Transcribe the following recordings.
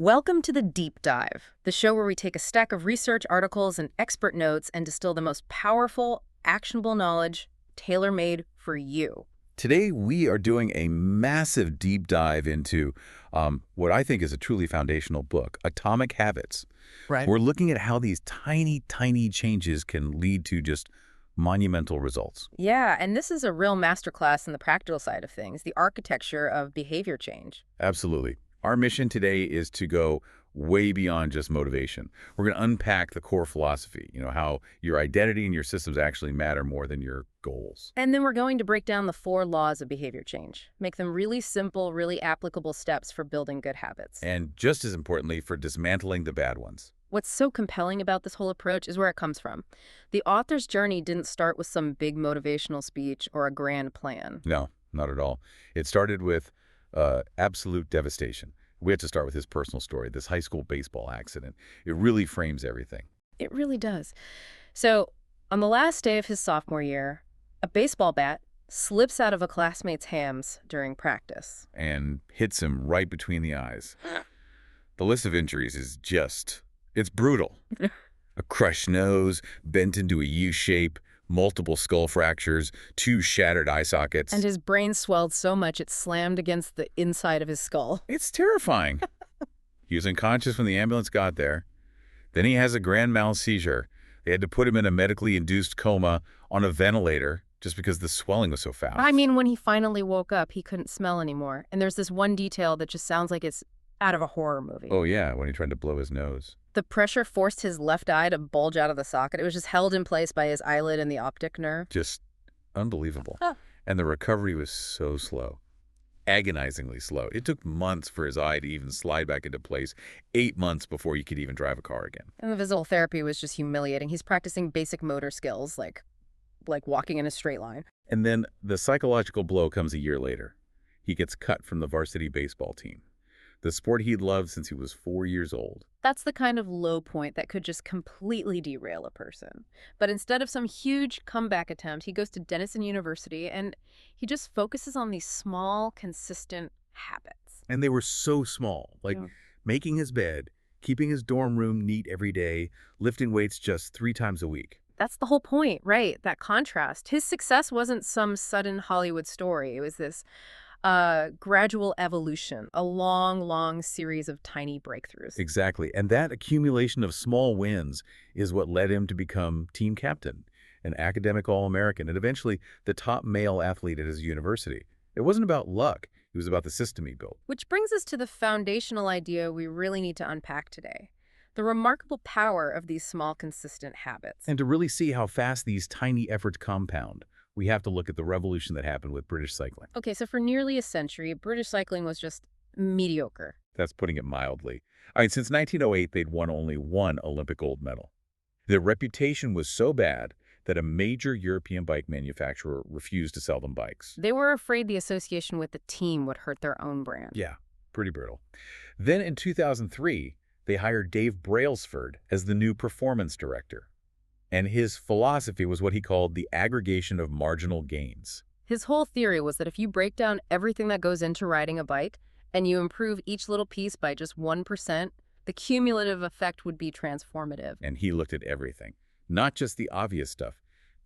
Welcome to the Deep Dive, the show where we take a stack of research articles and expert notes and distill the most powerful, actionable knowledge tailor-made for you. Today, we are doing a massive deep dive into what I think is a truly foundational book, Atomic Habits. Right. We're looking at how these tiny, tiny changes can lead to just monumental results. Yeah, and this is a real masterclass in the practical side of things, the architecture of behavior change. Absolutely. Our mission today is to go way beyond just motivation. We're going to unpack the core philosophy, how your identity and your systems actually matter more than your goals. And then we're going to break down the 4 laws of behavior change, make them really simple, really applicable steps for building good habits. And just as importantly, for dismantling the bad ones. What's so compelling about this whole approach is where it comes from. The author's journey didn't start with some big motivational speech or a grand plan. No, not at all. It started with absolute devastation. We had to start with his personal story, this high school baseball accident. It really frames everything. It really does. So, on the last day of his sophomore year, a baseball bat slips out of a classmate's hands during practice. And hits him right between the eyes. The list of injuries is it's brutal. A crushed nose, bent into a U shape, multiple skull fractures, 2 shattered eye sockets. And his brain swelled so much it slammed against the inside of his skull. It's terrifying. He was unconscious when the ambulance got there. Then he has a grand mal seizure. They had to put him in a medically induced coma on a ventilator just because the swelling was so fast. I mean, when he finally woke up, he couldn't smell anymore. And there's this one detail that just sounds like it's out of a horror movie. Oh, yeah, when he tried to blow his nose. The pressure forced his left eye to bulge out of the socket. It was just held in place by his eyelid and the optic nerve. Just unbelievable. Huh. And the recovery was so slow. Agonizingly slow. It took months for his eye to even slide back into place, 8 months before he could even drive a car again. And the physical therapy was just humiliating. He's practicing basic motor skills, like walking in a straight line. And then the psychological blow comes a year later. He gets cut from the varsity baseball team, the sport he'd loved since he was 4 years old. That's the kind of low point that could just completely derail a person. But instead of some huge comeback attempt, he goes to Denison University and he just focuses on these small, consistent habits. And they were so small, like making his bed, keeping his dorm room neat every day, lifting weights just 3 times a week. That's the whole point, right? That contrast. His success wasn't some sudden Hollywood story. It was this gradual evolution, a long, long series of tiny breakthroughs. Exactly. And that accumulation of small wins is what led him to become team captain, an academic All-American, and eventually the top male athlete at his university. It wasn't about luck. It was about the system he built. Which brings us to the foundational idea we really need to unpack today. The remarkable power of these small, consistent habits. And to really see how fast these tiny efforts compound, we have to look at the revolution that happened with British cycling. Okay, so for nearly a century, British cycling was just mediocre. That's putting it mildly. I mean, since 1908, they'd won only 1 Olympic gold medal. Their reputation was so bad that a major European bike manufacturer refused to sell them bikes. They were afraid the association with the team would hurt their own brand. Yeah, pretty brutal. Then in 2003, they hired Dave Brailsford as the new performance director. And his philosophy was what he called the aggregation of marginal gains. His whole theory was that if you break down everything that goes into riding a bike and you improve each little piece by just 1%, the cumulative effect would be transformative. And he looked at everything, not just the obvious stuff.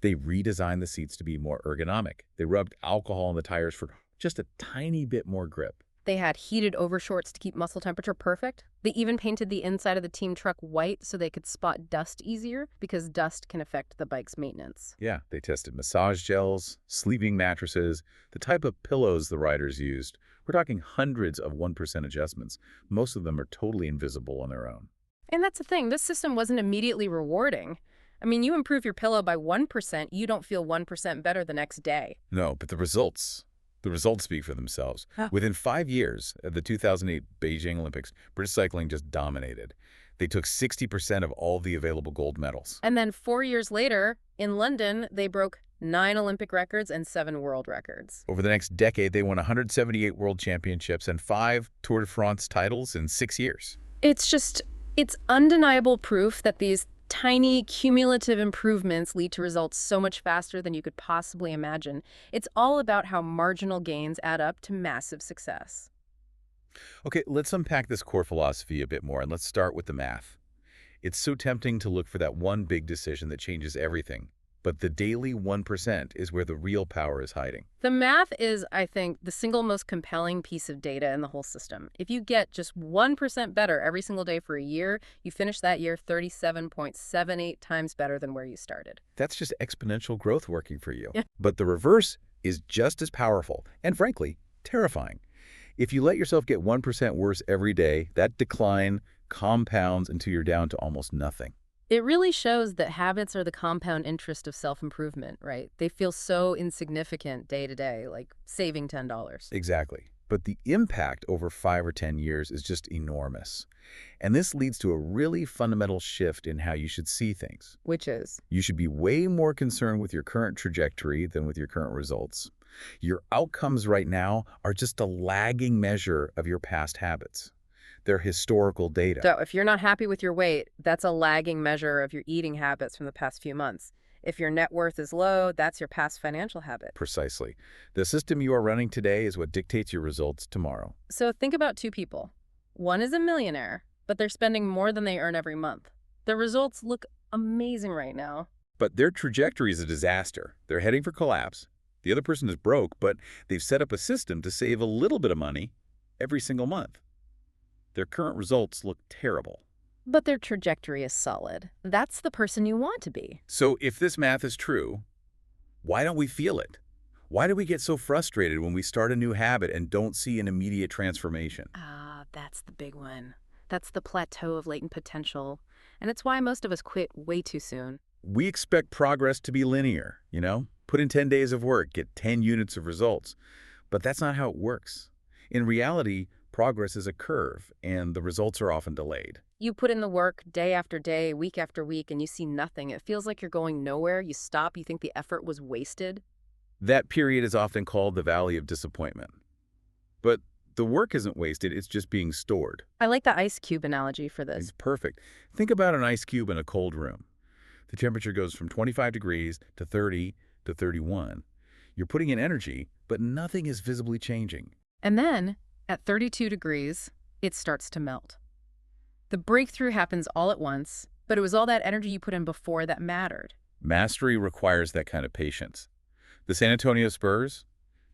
They redesigned the seats to be more ergonomic. They rubbed alcohol on the tires for just a tiny bit more grip. They had heated overshorts to keep muscle temperature perfect. They even painted the inside of the team truck white so they could spot dust easier, because dust can affect the bike's maintenance. Yeah, they tested massage gels, sleeping mattresses, the type of pillows the riders used. We're talking hundreds of 1% adjustments. Most of them are totally invisible on their own. And that's the thing. This system wasn't immediately rewarding. I mean, you improve your pillow by 1%, you don't feel 1% better the next day. No, but the results speak for themselves. Huh. Within 5 years of the 2008 Beijing Olympics, British cycling just dominated. They took 60% of all the available gold medals. And then 4 years later, in London, they broke 9 Olympic records and 7 world records. Over the next decade, they won 178 world championships and 5 Tour de France titles in 6 years. It's undeniable proof that these tiny cumulative improvements lead to results so much faster than you could possibly imagine. It's all about how marginal gains add up to massive success. Okay, let's unpack this core philosophy a bit more, and let's start with the math. It's so tempting to look for that one big decision that changes everything. But the daily 1% is where the real power is hiding. The math is, I think, the single most compelling piece of data in the whole system. If you get just 1% better every single day for a year, you finish that year 37.78 times better than where you started. That's just exponential growth working for you. Yeah. But the reverse is just as powerful and, frankly, terrifying. If you let yourself get 1% worse every day, that decline compounds until you're down to almost nothing. It really shows that habits are the compound interest of self-improvement, right? They feel so insignificant day to day, like saving $10. Exactly. But the impact over 5 or 10 years is just enormous. And this leads to a really fundamental shift in how you should see things. Which is? You should be way more concerned with your current trajectory than with your current results. Your outcomes right now are just a lagging measure of your past habits. They're historical data. So if you're not happy with your weight, that's a lagging measure of your eating habits from the past few months. If your net worth is low, that's your past financial habit. Precisely. The system you are running today is what dictates your results tomorrow. So think about two people. One is a millionaire, but they're spending more than they earn every month. The results look amazing right now. But their trajectory is a disaster. They're heading for collapse. The other person is broke, but they've set up a system to save a little bit of money every single month. Their current results look terrible. But their trajectory is solid. That's the person you want to be. So if this math is true, why don't we feel it? Why do we get so frustrated when we start a new habit and don't see an immediate transformation? That's the big one. That's the plateau of latent potential. And it's why most of us quit way too soon. We expect progress to be linear, Put in 10 days of work, get 10 units of results. But that's not how it works. In reality, progress is a curve, and the results are often delayed. You put in the work day after day, week after week, and you see nothing. It feels like you're going nowhere. You stop. You think the effort was wasted. That period is often called the valley of disappointment. But the work isn't wasted, it's just being stored. I like the ice cube analogy for this. It's perfect. Think about an ice cube in a cold room. The temperature goes from 25 degrees to 30 to 31. You're putting in energy, but nothing is visibly changing. And then, at 32 degrees, it starts to melt. The breakthrough happens all at once, but it was all that energy you put in before that mattered. Mastery requires that kind of patience. The San Antonio Spurs,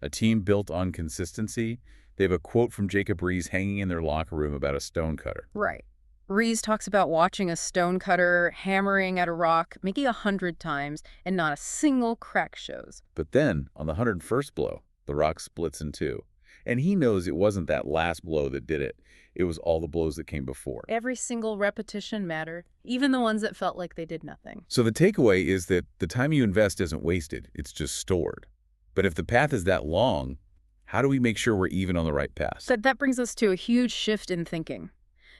a team built on consistency, they have a quote from Jacob Rees hanging in their locker room about a stonecutter. Right. Rees talks about watching a stonecutter hammering at a rock, maybe 100 times, and not a single crack shows. But then, on the 101st blow, the rock splits in two. And he knows it wasn't that last blow that did it. It was all the blows that came before. Every single repetition mattered, even the ones that felt like they did nothing. So the takeaway is that the time you invest isn't wasted, it's just stored. But if the path is that long, how do we make sure we're even on the right path? So that brings us to a huge shift in thinking.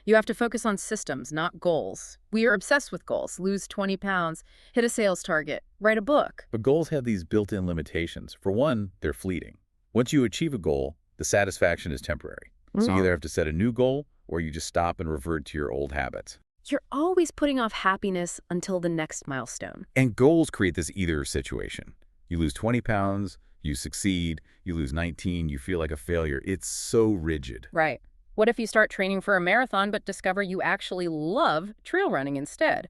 You have to focus on systems, not goals. We are obsessed with goals. Lose 20 pounds, hit a sales target, write a book. But goals have these built-in limitations. For one, they're fleeting. Once you achieve a goal, the satisfaction is temporary. So you either have to set a new goal or you just stop and revert to your old habits. You're always putting off happiness until the next milestone. And goals create this either situation. You lose 20 pounds, you succeed, you lose 19, you feel like a failure. It's so rigid. Right. What if you start training for a marathon but discover you actually love trail running instead?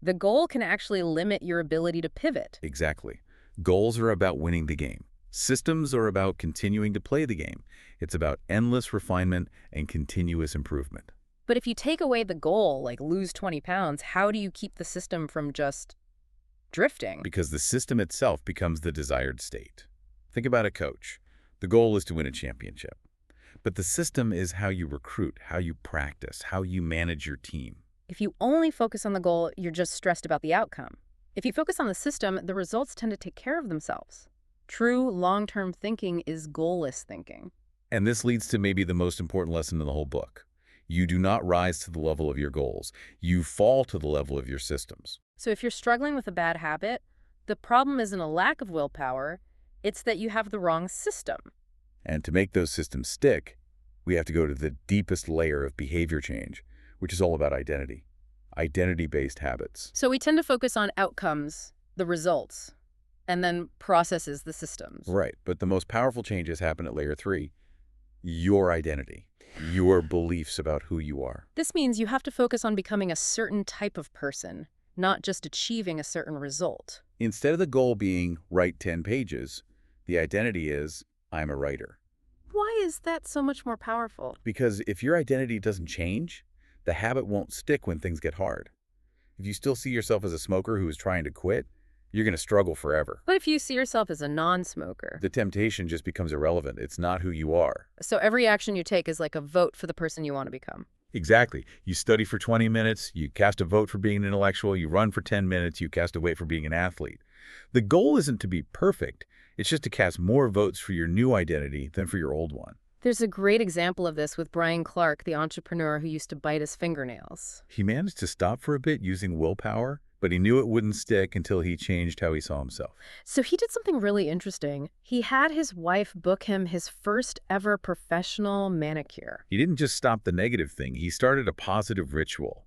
The goal can actually limit your ability to pivot. Exactly. Goals are about winning the game. Systems are about continuing to play the game. It's about endless refinement and continuous improvement. But if you take away the goal, like lose 20 pounds, how do you keep the system from just drifting? Because the system itself becomes the desired state. Think about a coach. The goal is to win a championship. But the system is how you recruit, how you practice, how you manage your team. If you only focus on the goal, you're just stressed about the outcome. If you focus on the system, the results tend to take care of themselves. True long-term thinking is goalless thinking. And this leads to maybe the most important lesson in the whole book. You do not rise to the level of your goals. You fall to the level of your systems. So if you're struggling with a bad habit, the problem isn't a lack of willpower, it's that you have the wrong system. And to make those systems stick, we have to go to the deepest layer of behavior change, which is all about identity. Identity-based habits. So we tend to focus on outcomes, the results, and then processes, the systems. Right, but the most powerful changes happen at layer 3, your identity. your beliefs about who you are. This means you have to focus on becoming a certain type of person, not just achieving a certain result. Instead of the goal being write 10 pages, the identity is I'm a writer. Why is that so much more powerful? Because if your identity doesn't change, the habit won't stick when things get hard. If you still see yourself as a smoker who is trying to quit, you're going to struggle forever. What if you see yourself as a non-smoker? The temptation just becomes irrelevant. It's not who you are. So every action you take is like a vote for the person you want to become. Exactly. You study for 20 minutes, you cast a vote for being an intellectual, you run for 10 minutes, you cast a vote for being an athlete. The goal isn't to be perfect. It's just to cast more votes for your new identity than for your old one. There's a great example of this with Brian Clark, the entrepreneur who used to bite his fingernails. He managed to stop for a bit using willpower, but he knew it wouldn't stick until he changed how he saw himself. So he did something really interesting. He had his wife book him his first ever professional manicure. He didn't just stop the negative thing, he started a positive ritual.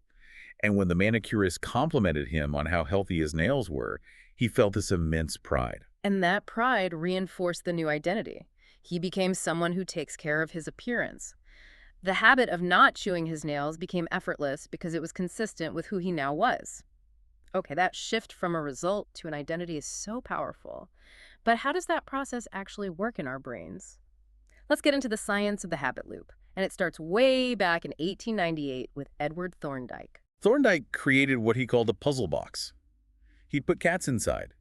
And when the manicurist complimented him on how healthy his nails were, he felt this immense pride. And that pride reinforced the new identity. He became someone who takes care of his appearance. The habit of not chewing his nails became effortless because it was consistent with who he now was. Okay, that shift from a result to an identity is so powerful. But how does that process actually work in our brains? Let's get into the science of the habit loop. And it starts way back in 1898 with Edward Thorndike. Thorndike created what he called a puzzle box. He'd put cats inside,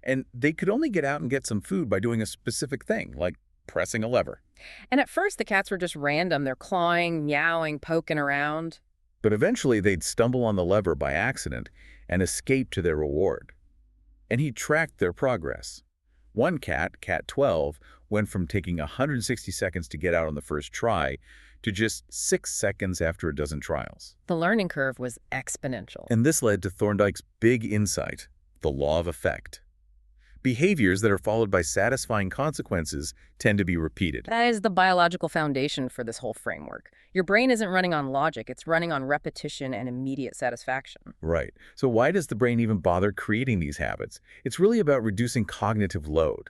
and they could only get out and get some food by doing a specific thing, like pressing a lever. And at first, the cats were just random. They're clawing, meowing, poking around. But eventually, they'd stumble on the lever by accident and escape to their reward. And he tracked their progress. One cat, Cat 12, went from taking 160 seconds to get out on the first try to just 6 seconds after a dozen trials. The learning curve was exponential. And this led to Thorndike's big insight, the law of effect. Behaviors that are followed by satisfying consequences tend to be repeated. That is the biological foundation for this whole framework. Your brain isn't running on logic, it's running on repetition and immediate satisfaction. Right. So why does the brain even bother creating these habits? It's really about reducing cognitive load.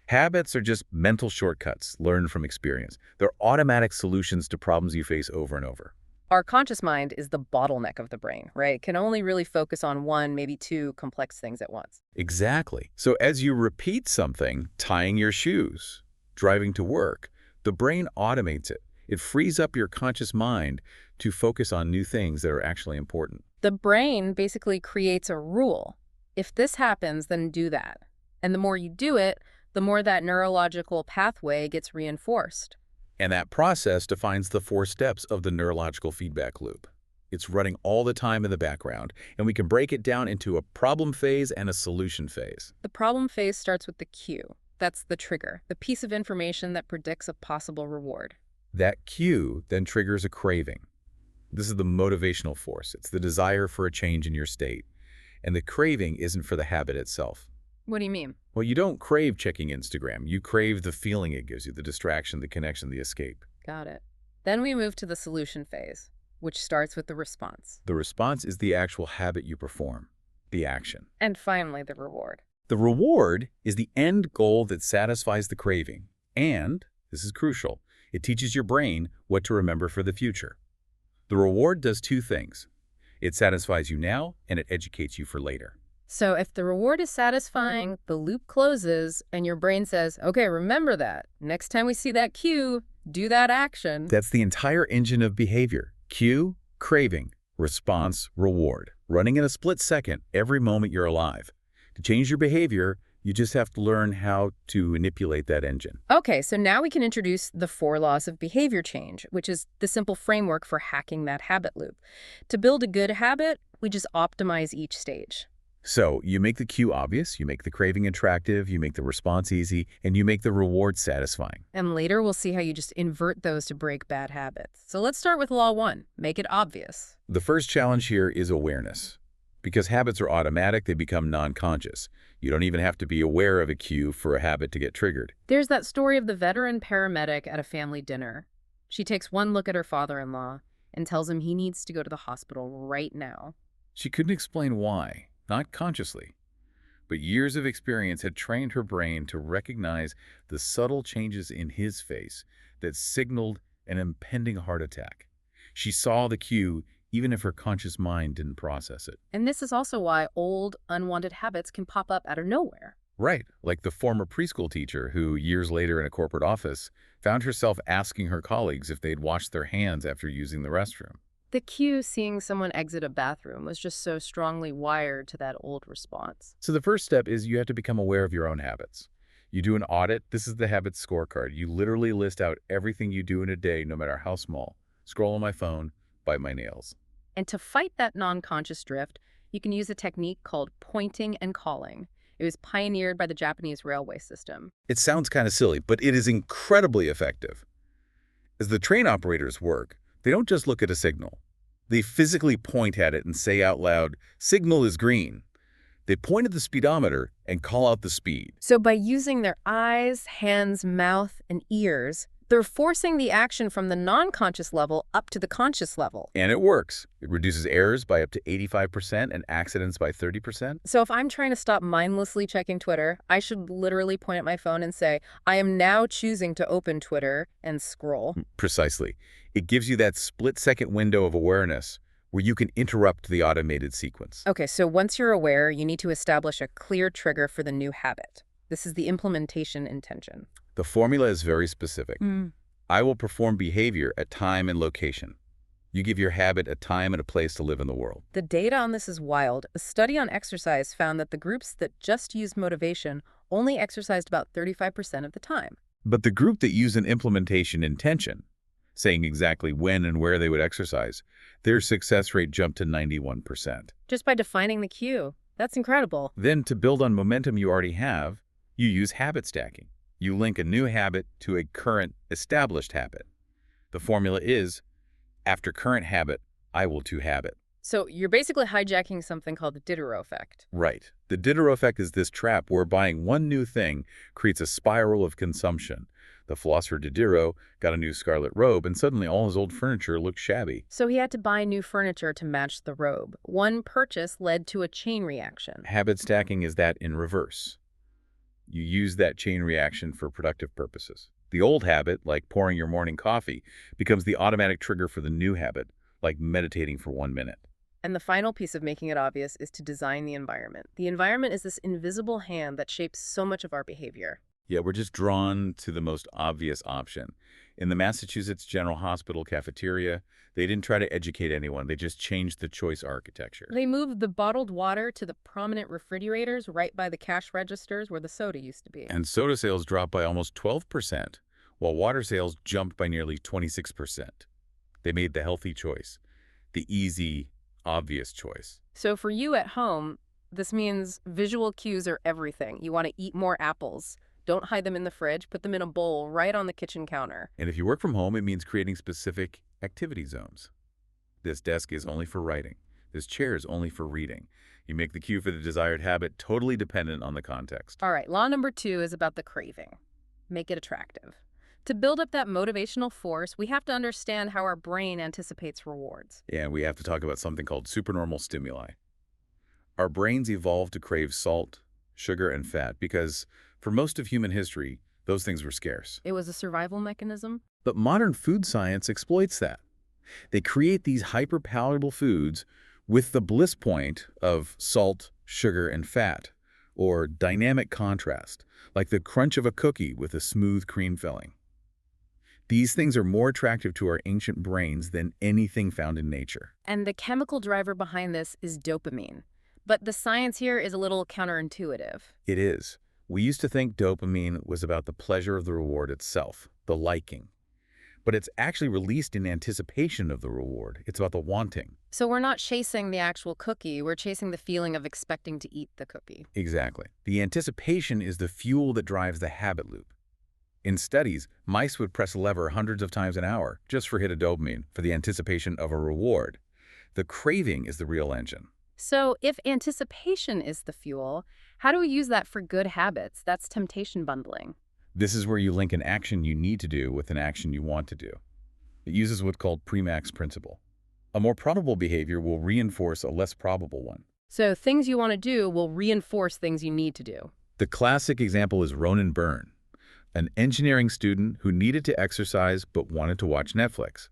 Habits are just mental shortcuts learned from experience. They're automatic solutions to problems you face over and over. Our conscious mind is the bottleneck of the brain, right? It can only really focus on one, maybe two complex things at once. Exactly. So as you repeat something, tying your shoes, driving to work, the brain automates it. It frees up your conscious mind to focus on new things that are actually important. The brain basically creates a rule. If this happens, then do that. And the more you do it, the more that neurological pathway gets reinforced. And that process defines the 4 steps of the neurological feedback loop. It's running all the time in the background, and we can break it down into a problem phase and a solution phase. The problem phase starts with the cue. That's the trigger, the piece of information that predicts a possible reward. That cue then triggers a craving. This is the motivational force. It's the desire for a change in your state. And the craving isn't for the habit itself. What do you mean? Well, you don't crave checking Instagram. You crave the feeling it gives you, the distraction, the connection, the escape. Got it. Then we move to the solution phase, which starts with the response. The response is the actual habit you perform, the action. And finally, the reward. The reward is the end goal that satisfies the craving. And, this is crucial, it teaches your brain what to remember for the future. The reward does 2 things. It satisfies you now, and it educates you for later. So if the reward is satisfying, the loop closes, and your brain says, okay, remember that. Next time we see that cue, do that action. That's the entire engine of behavior. Cue, craving, response, reward. Running in a split second every moment you're alive. To change your behavior, you just have to learn how to manipulate that engine. Okay, so now we can introduce the 4 laws of behavior change, which is the simple framework for hacking that habit loop. To build a good habit, we just optimize each stage. So you make the cue obvious, you make the craving attractive, you make the response easy, and you make the reward satisfying. And later we'll see how you just invert those to break bad habits. So let's start with law 1, make it obvious. The first challenge here is awareness. Because habits are automatic, they become non-conscious. You don't even have to be aware of a cue for a habit to get triggered. There's that story of the veteran paramedic at a family dinner. She takes one look at her father-in-law and tells him he needs to go to the hospital right now. She couldn't explain why. Not consciously, but years of experience had trained her brain to recognize the subtle changes in his face that signaled an impending heart attack. She saw the cue even if her conscious mind didn't process it. And this is also why old, unwanted habits can pop up out of nowhere. Right, like the former preschool teacher who, years later in a corporate office, found herself asking her colleagues if they'd washed their hands after using the restroom. The cue seeing someone exit a bathroom was just so strongly wired to that old response. So the first step is you have to become aware of your own habits. You do an audit. This is the habits scorecard. You literally list out everything you do in a day, no matter how small. Scroll on my phone, bite my nails. And to fight that non-conscious drift, you can use a technique called pointing and calling. It was pioneered by the Japanese railway system. It sounds kind of silly, but it is incredibly effective. As the train operators work, they don't just look at a signal. They physically point at it and say out loud, "Signal is green." They point at the speedometer and call out the speed. So by using their eyes, hands, mouth, and ears, they're forcing the action from the non-conscious level up to the conscious level. And it works. It reduces errors by up to 85% and accidents by 30%. So if I'm trying to stop mindlessly checking Twitter, I should literally point at my phone and say, I am now choosing to open Twitter and scroll. Precisely. It gives you that split-second window of awareness where you can interrupt the automated sequence. Okay, so once you're aware, you need to establish a clear trigger for the new habit. This is the implementation intention. The formula is very specific. I will perform behavior at time and location. You give your habit a time and a place to live in the world. The data on this is wild. A study on exercise found that the groups that just used motivation only exercised about 35% of the time. But the group that used an implementation intention, saying exactly when and where they would exercise, their success rate jumped to 91%. Just by defining the cue. That's incredible. Then, to build on momentum you already have, you use habit stacking. You link a new habit to a current established habit. The formula is, after current habit, I will to habit. So you're basically hijacking something called the Diderot effect. Right. The Diderot effect is this trap where buying one new thing creates a spiral of consumption. The philosopher Diderot got a new scarlet robe, and suddenly all his old furniture looked shabby. So he had to buy new furniture to match the robe. One purchase led to a chain reaction. Habit stacking is that in reverse. You use that chain reaction for productive purposes. The old habit, like pouring your morning coffee, becomes the automatic trigger for the new habit, like meditating for 1 minute. And the final piece of making it obvious is to design the environment. The environment is this invisible hand that shapes so much of our behavior. Yeah, we're just drawn to the most obvious option. In the Massachusetts General Hospital cafeteria, they didn't try to educate anyone. They just changed the choice architecture. They moved the bottled water to the prominent refrigerators right by the cash registers where the soda used to be. And soda sales dropped by almost 12%, while water sales jumped by nearly 26%. They made the healthy choice, the easy, obvious choice. So for you at home, this means visual cues are everything. You want to eat more apples. Don't hide them in the fridge. Put them in a bowl right on the kitchen counter. And if you work from home, it means creating specific activity zones. This desk is only for writing. This chair is only for reading. You make the cue for the desired habit totally dependent on the context. All right, law number 2 is about the craving. Make it attractive. To build up that motivational force, we have to understand how our brain anticipates rewards. And we have to talk about something called supernormal stimuli. Our brains evolved to crave salt, sugar, and fat because, for most of human history, those things were scarce. It was a survival mechanism. But modern food science exploits that. They create these hyper-palatable foods with the bliss point of salt, sugar, and fat, or dynamic contrast, like the crunch of a cookie with a smooth cream filling. These things are more attractive to our ancient brains than anything found in nature. And the chemical driver behind this is dopamine. But the science here is a little counterintuitive. It is. We used to think dopamine was about the pleasure of the reward itself, the liking. But it's actually released in anticipation of the reward. It's about the wanting. So we're not chasing the actual cookie, we're chasing the feeling of expecting to eat the cookie. Exactly. The anticipation is the fuel that drives the habit loop. In studies, mice would press a lever hundreds of times an hour just for hit of dopamine for the anticipation of a reward. The craving is the real engine. So if anticipation is the fuel, how do we use that for good habits? That's temptation bundling. This is where you link an action you need to do with an action you want to do. It uses what's called Premack's principle. A more probable behavior will reinforce a less probable one. So things you want to do will reinforce things you need to do. The classic example is Ronan Byrne. an engineering student who needed to exercise but wanted to watch Netflix.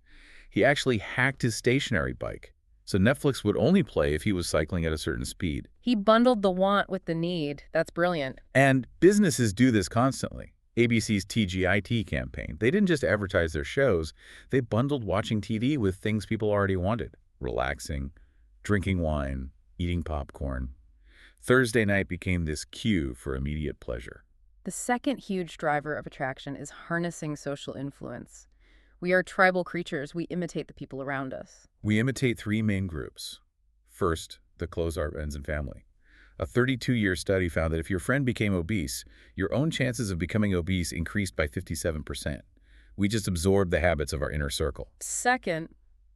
He actually hacked his stationary bike, so Netflix would only play if he was cycling at a certain speed. He bundled the want with the need. That's brilliant. And businesses do this constantly. ABC's TGIT campaign, they didn't just advertise their shows, they bundled watching TV with things people already wanted. Relaxing, drinking wine, eating popcorn. Thursday night became this cue for immediate pleasure. The second huge driver of attraction is harnessing social influence. We are tribal creatures. We imitate the people around us. We imitate three main groups. First, the close our friends and family. A 32-year study found that if your friend became obese, your own chances of becoming obese increased by 57%. We just absorbed the habits of our inner circle. Second,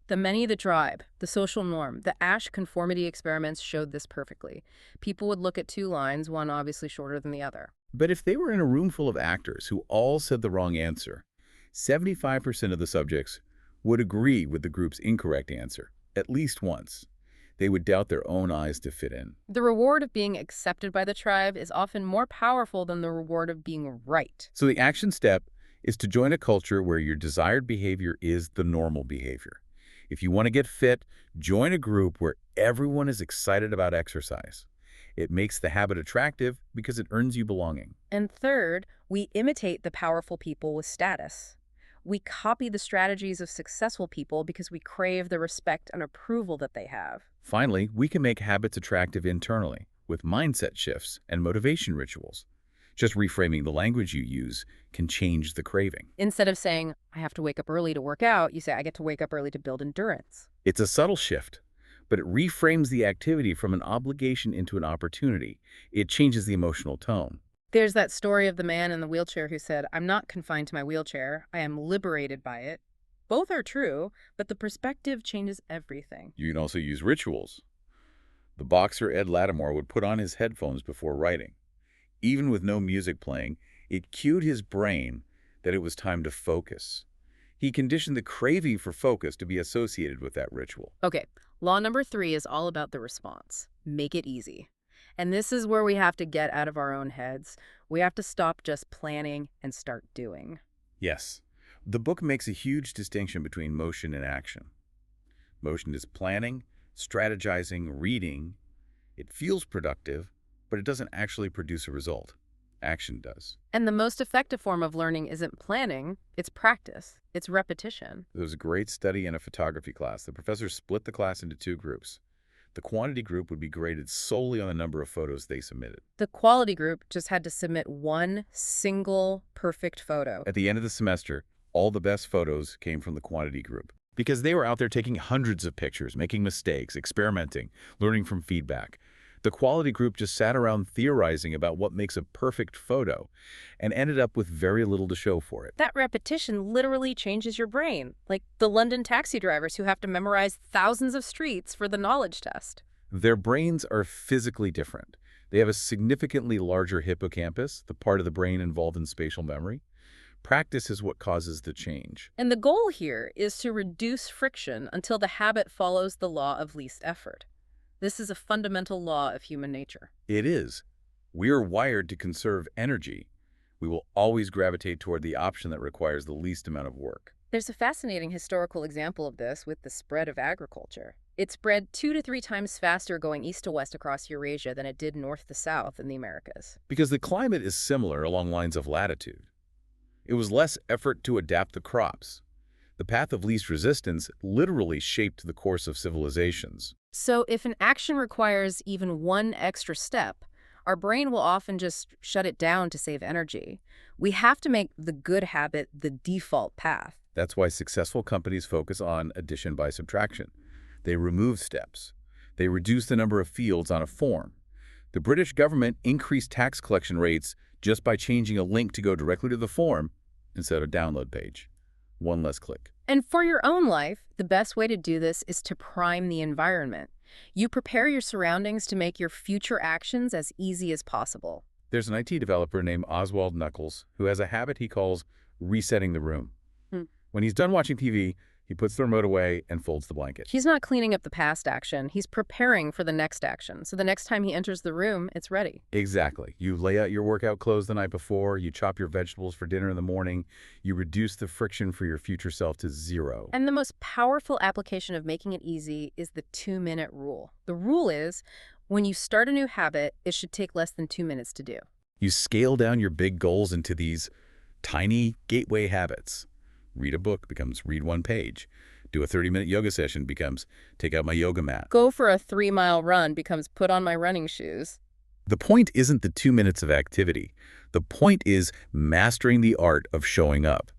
the many, the tribe, the social norm. The Asch conformity experiments showed this perfectly. People would look at two lines, one obviously shorter than the other. But if they were in a room full of actors who all said the wrong answer, 75% of the subjects would agree with the group's incorrect answer, at least once. They would doubt their own eyes to fit in. The reward of being accepted by the tribe is often more powerful than the reward of being right. So the action step is to join a culture where your desired behavior is the normal behavior. If you want to get fit, join a group where everyone is excited about exercise. It makes the habit attractive because it earns you belonging. And third, we imitate the powerful people with status. We copy the strategies of successful people because we crave the respect and approval that they have. Finally, we can make habits attractive internally with mindset shifts and motivation rituals. Just reframing the language you use can change the craving. Instead of saying, I have to wake up early to work out, you say, I get to wake up early to build endurance. It's a subtle shift, but it reframes the activity from an obligation into an opportunity. It changes the emotional tone. There's that story of the man in the wheelchair who said, I'm not confined to my wheelchair. I am liberated by it. Both are true, but the perspective changes everything. You can also use rituals. The boxer Ed Lattimore would put on his headphones before writing. Even with no music playing, it cued his brain that it was time to focus. He conditioned the craving for focus to be associated with that ritual. Okay, law number 3 is all about the response. Make it easy. And this is where we have to get out of our own heads. We have to stop just planning and start doing. Yes, the book makes a huge distinction between motion and action. Motion is planning, strategizing, reading. It feels productive, but it doesn't actually produce a result. Action does. And the most effective form of learning isn't planning, it's practice, it's repetition. There was a great study in a photography class. The professor split the class into two groups. The quantity group would be graded solely on the number of photos they submitted. The quality group just had to submit one single perfect photo. At the end of the semester, all the best photos came from the quantity group because they were out there taking hundreds of pictures, making mistakes, experimenting, learning from feedback. The quality group just sat around theorizing about what makes a perfect photo and ended up with very little to show for it. That repetition literally changes your brain, like the London taxi drivers who have to memorize thousands of streets for the knowledge test. Their brains are physically different. They have a significantly larger hippocampus, the part of the brain involved in spatial memory. Practice is what causes the change. And the goal here is to reduce friction until the habit follows the law of least effort. This is a fundamental law of human nature. It is. We are wired to conserve energy. We will always gravitate toward the option that requires the least amount of work. There's a fascinating historical example of this with the spread of agriculture. It spread 2 to 3 times faster going east to west across Eurasia than it did north to south in the Americas. Because the climate is similar along lines of latitude. It was less effort to adapt the crops. The path of least resistance literally shaped the course of civilizations. So if an action requires even one extra step, our brain will often just shut it down to save energy. We have to make the good habit the default path. That's why successful companies focus on addition by subtraction. They remove steps. They reduce the number of fields on a form. The British government increased tax collection rates just by changing a link to go directly to the form instead of a download page. One less click. And for your own life, the best way to do this is to prime the environment. You prepare your surroundings to make your future actions as easy as possible. There's an IT developer named Oswald Knuckles who has a habit he calls resetting the room. When he's done watching TV, He puts the remote away and folds the blanket. He's not cleaning up the past action. He's preparing for the next action. So the next time he enters the room, it's ready. Exactly. You lay out your workout clothes the night before, you chop your vegetables for dinner in the morning, you reduce the friction for your future self to zero. And the most powerful application of making it easy is the 2-minute rule. The rule is, when you start a new habit, it should take less than 2 minutes to do. You scale down your big goals into these tiny gateway habits. Read a book becomes read one page. Do a 30-minute yoga session becomes take out my yoga mat. Go for a 3-mile run becomes put on my running shoes. The point isn't the 2 minutes of activity. The point is mastering the art of showing up.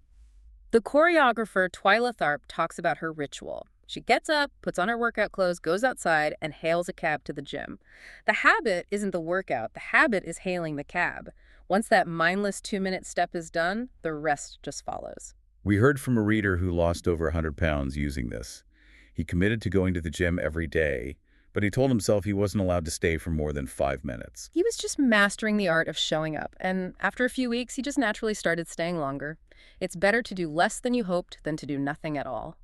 The choreographer Twyla Tharp talks about her ritual. She gets up, puts on her workout clothes, goes outside, and hails a cab to the gym. The habit isn't the workout. The habit is hailing the cab. Once that mindless 2-minute step is done, the rest just follows. We heard from a reader who lost over 100 pounds using this. He committed to going to the gym every day, but he told himself he wasn't allowed to stay for more than 5 minutes. He was just mastering the art of showing up, and after a few weeks, he just naturally started staying longer. It's better to do less than you hoped than to do nothing at all.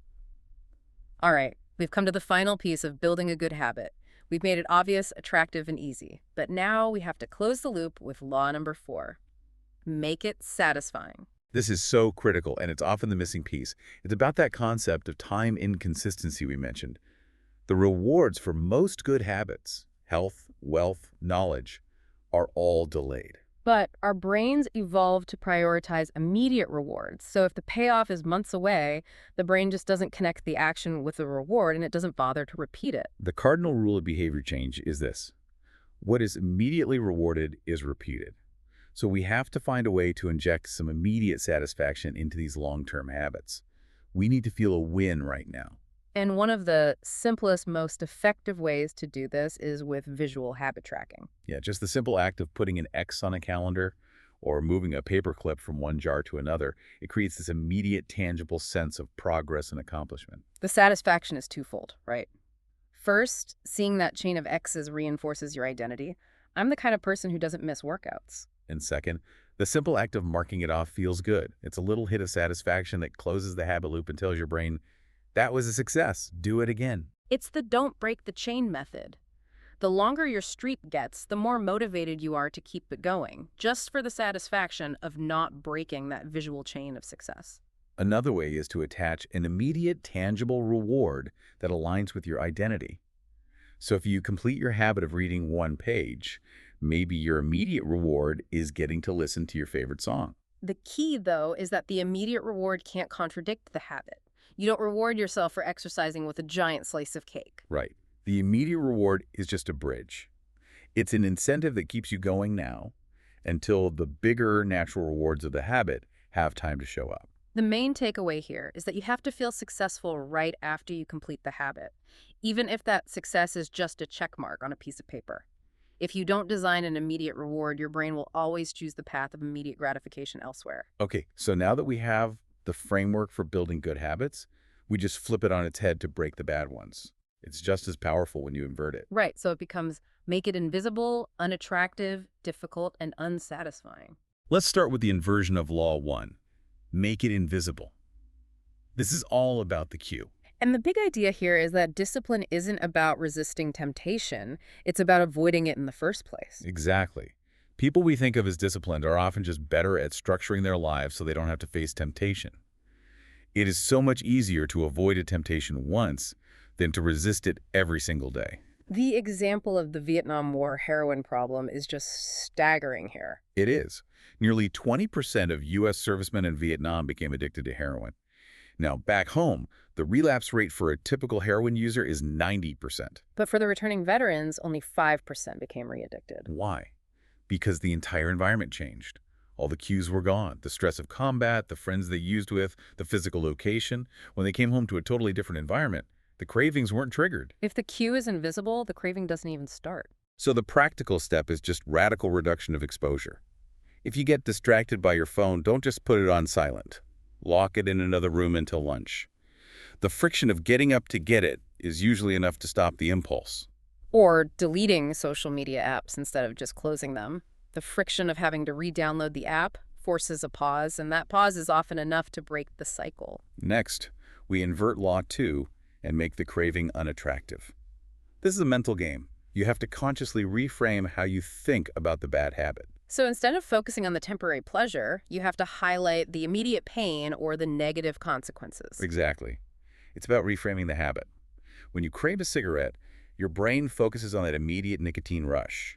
All right, we've come to the final piece of building a good habit. We've made it obvious, attractive, and easy. But now we have to close the loop with law number 4. Make it satisfying. This is so critical, and it's often the missing piece. It's about that concept of time inconsistency we mentioned. The rewards for most good habits, health, wealth, knowledge, are all delayed. But our brains evolved to prioritize immediate rewards. So if the payoff is months away, the brain just doesn't connect the action with the reward and it doesn't bother to repeat it. The cardinal rule of behavior change is this. What is immediately rewarded is repeated. So we have to find a way to inject some immediate satisfaction into these long-term habits. We need to feel a win right now. And one of the simplest, most effective ways to do this is with visual habit tracking. Yeah, just the simple act of putting an X on a calendar or moving a paperclip from one jar to another, it creates this immediate, tangible sense of progress and accomplishment. The satisfaction is twofold, right? First, seeing that chain of X's reinforces your identity. I'm the kind of person who doesn't miss workouts. And second, the simple act of marking it off feels good. It's a little hit of satisfaction that closes the habit loop and tells your brain, that was a success, do it again. It's the don't break the chain method. The longer your streak gets, the more motivated you are to keep it going, just for the satisfaction of not breaking that visual chain of success. Another way is to attach an immediate, tangible reward that aligns with your identity. So if you complete your habit of reading one page, maybe your immediate reward is getting to listen to your favorite song. The key, though, is that the immediate reward can't contradict the habit. You don't reward yourself for exercising with a giant slice of cake. Right. The immediate reward is just a bridge. It's an incentive that keeps you going now until the bigger natural rewards of the habit have time to show up. The main takeaway here is that you have to feel successful right after you complete the habit, even if that success is just a check mark on a piece of paper. If you don't design an immediate reward, your brain will always choose the path of immediate gratification elsewhere. Okay, so now that we have the framework for building good habits, we just flip it on its head to break the bad ones. It's just as powerful when you invert it. Right, so it becomes make it invisible, unattractive, difficult, and unsatisfying. Let's start with the inversion of Law 1. Make it invisible. This is all about the cue. And the big idea here is that discipline isn't about resisting temptation. It's about avoiding it in the first place. Exactly. People we think of as disciplined are often just better at structuring their lives so they don't have to face temptation. It is so much easier to avoid a temptation once than to resist it every single day. The example of the Vietnam War heroin problem is just staggering here. It is. Nearly 20% of U.S. servicemen in Vietnam became addicted to heroin. Now, back home, the relapse rate for a typical heroin user is 90%. But for the returning veterans, only 5% became re-addicted. Why? Because the entire environment changed. All the cues were gone. The stress of combat, the friends they used with, the physical location. When they came home to a totally different environment, the cravings weren't triggered. If the cue is invisible, the craving doesn't even start. So the practical step is just radical reduction of exposure. If you get distracted by your phone, don't just put it on silent. Lock it in another room until lunch. The friction of getting up to get it is usually enough to stop the impulse. Or deleting social media apps instead of just closing them. The friction of having to re-download the app forces a pause, and that pause is often enough to break the cycle. Next, We invert law 2 and make the craving unattractive. This is a mental game. You have to consciously reframe how you think about the bad habit. So instead of focusing on the temporary pleasure, you have to highlight the immediate pain or the negative consequences. Exactly. It's about reframing the habit. When you crave a cigarette, your brain focuses on that immediate nicotine rush.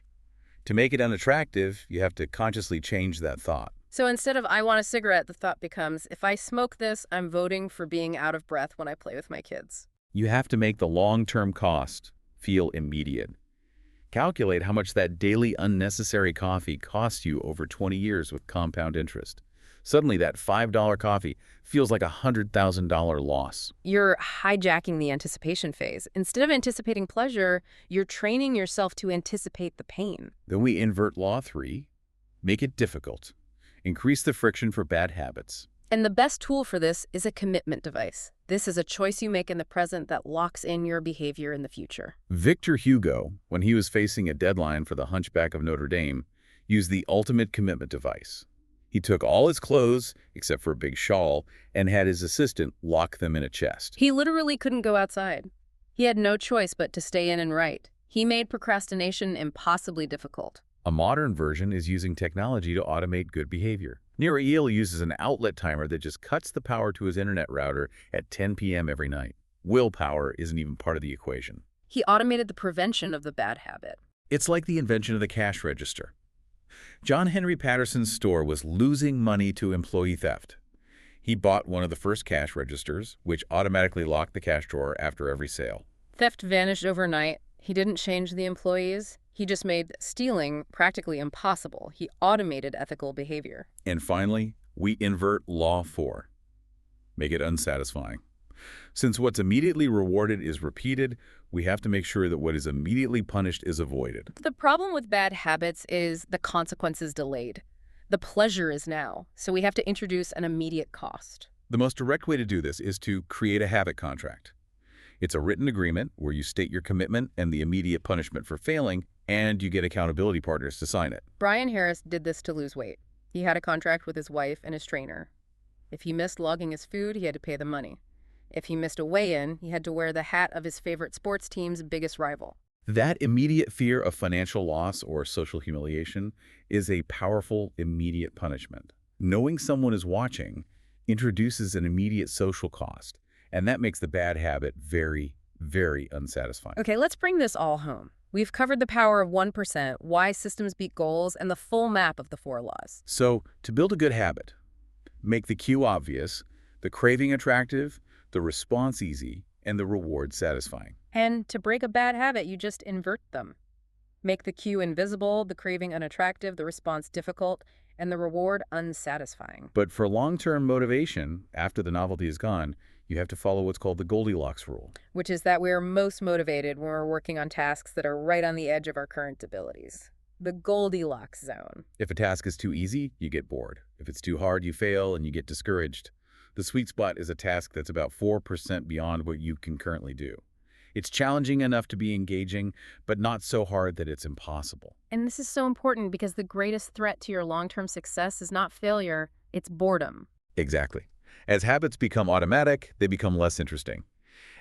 To make it unattractive, you have to consciously change that thought. So instead of I want a cigarette, the thought becomes, if I smoke this, I'm voting for being out of breath when I play with my kids. You have to make the long-term cost feel immediate. Calculate how much that daily unnecessary coffee costs you over 20 years with compound interest. Suddenly, that $5 coffee feels like a $100,000 loss. You're hijacking the anticipation phase. Instead of anticipating pleasure, you're training yourself to anticipate the pain. Then we invert law 3, make it difficult, increase the friction for bad habits. And the best tool for this is a commitment device. This is a choice you make in the present that locks in your behavior in the future. Victor Hugo, when he was facing a deadline for The Hunchback of Notre Dame, used the ultimate commitment device. He took all his clothes, except for a big shawl, and had his assistant lock them in a chest. He literally couldn't go outside. He had no choice but to stay in and write. He made procrastination impossibly difficult. A modern version is using technology to automate good behavior. Nir Eyal uses an outlet timer that just cuts the power to his internet router at 10 p.m. every night. Willpower isn't even part of the equation. He automated the prevention of the bad habit. It's like the invention of the cash register. John Henry Patterson's store was losing money to employee theft. He bought one of the first cash registers, which automatically locked the cash drawer after every sale. Theft vanished overnight. He didn't change the employees. He just made stealing practically impossible. He automated ethical behavior. And finally, we invert law 4. Make it unsatisfying. Since what's immediately rewarded is repeated, we have to make sure that what is immediately punished is avoided. The problem with bad habits is the consequence is delayed. The pleasure is now, so we have to introduce an immediate cost. The most direct way to do this is to create a habit contract. It's a written agreement where you state your commitment and the immediate punishment for failing, and you get accountability partners to sign it. Brian Harris did this to lose weight. He had a contract with his wife and his trainer. If he missed logging his food, he had to pay the money. If he missed a weigh-in, he had to wear the hat of his favorite sports team's biggest rival. That immediate fear of financial loss or social humiliation is a powerful, immediate punishment. Knowing someone is watching introduces an immediate social cost, and that makes the bad habit very, very unsatisfying. Okay, let's bring this all home. We've covered the power of 1%, why systems beat goals, and the full map of the 4 laws. So, to build a good habit, make the cue obvious, the craving attractive, the response easy, and the reward satisfying. And to break a bad habit, you just invert them. Make the cue invisible, the craving unattractive, the response difficult, and the reward unsatisfying. But for long-term motivation, after the novelty is gone, you have to follow what's called the Goldilocks rule. Which is that we're most motivated when we're working on tasks that are right on the edge of our current abilities. The Goldilocks zone. If a task is too easy, you get bored. If it's too hard, you fail and you get discouraged. The sweet spot is a task that's about 4% beyond what you can currently do. It's challenging enough to be engaging, but not so hard that it's impossible. And this is so important because the greatest threat to your long-term success is not failure, it's boredom. Exactly. As habits become automatic, they become less interesting.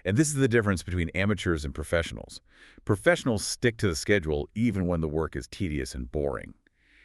And this is the difference between amateurs and professionals. Professionals stick to the schedule even when the work is tedious and boring.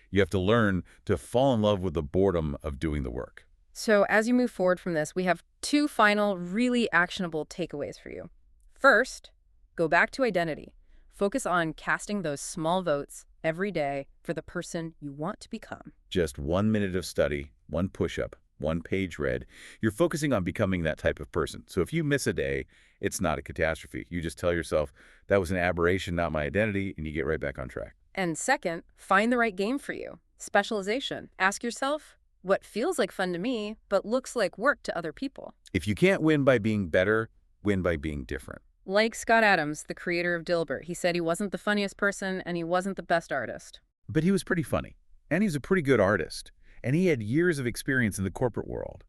You have to learn to fall in love with the boredom of doing the work. So as you move forward from this, we have 2 final, really actionable takeaways for you. First, go back to identity. Focus on casting those small votes every day for the person you want to become. Just 1 minute of study, 1 push-up, 1 page read. You're focusing on becoming that type of person. So if you miss a day, it's not a catastrophe. You just tell yourself, that was an aberration, not my identity, and you get right back on track. And second, find the right game for you. Specialization. Ask yourself, what feels like fun to me, but looks like work to other people? If you can't win by being better, win by being different. Like Scott Adams, the creator of Dilbert, he said he wasn't the funniest person and he wasn't the best artist. But he was pretty funny, and he's a pretty good artist, and he had years of experience in the corporate world.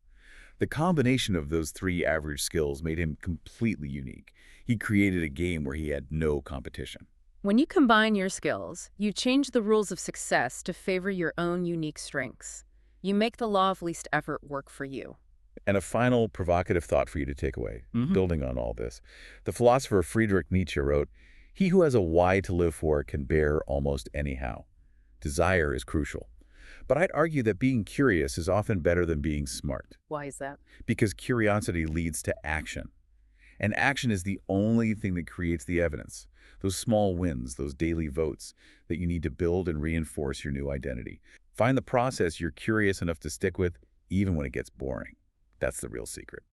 The combination of those 3 average skills made him completely unique. He created a game where he had no competition. When you combine your skills, you change the rules of success to favor your own unique strengths. You make the law of least effort work for you. And a final provocative thought for you to take away, Hmm. building on all this. The philosopher Friedrich Nietzsche wrote, "He who has a why to live for can bear almost anyhow." Desire is crucial. But I'd argue that being curious is often better than being smart, Why is that? because curiosity leads to action. And action is the only thing that creates the evidence. Those small wins, those daily votes that you need to build and reinforce your new identity. Find the process you're curious enough to stick with, even when it gets boring. That's the real secret.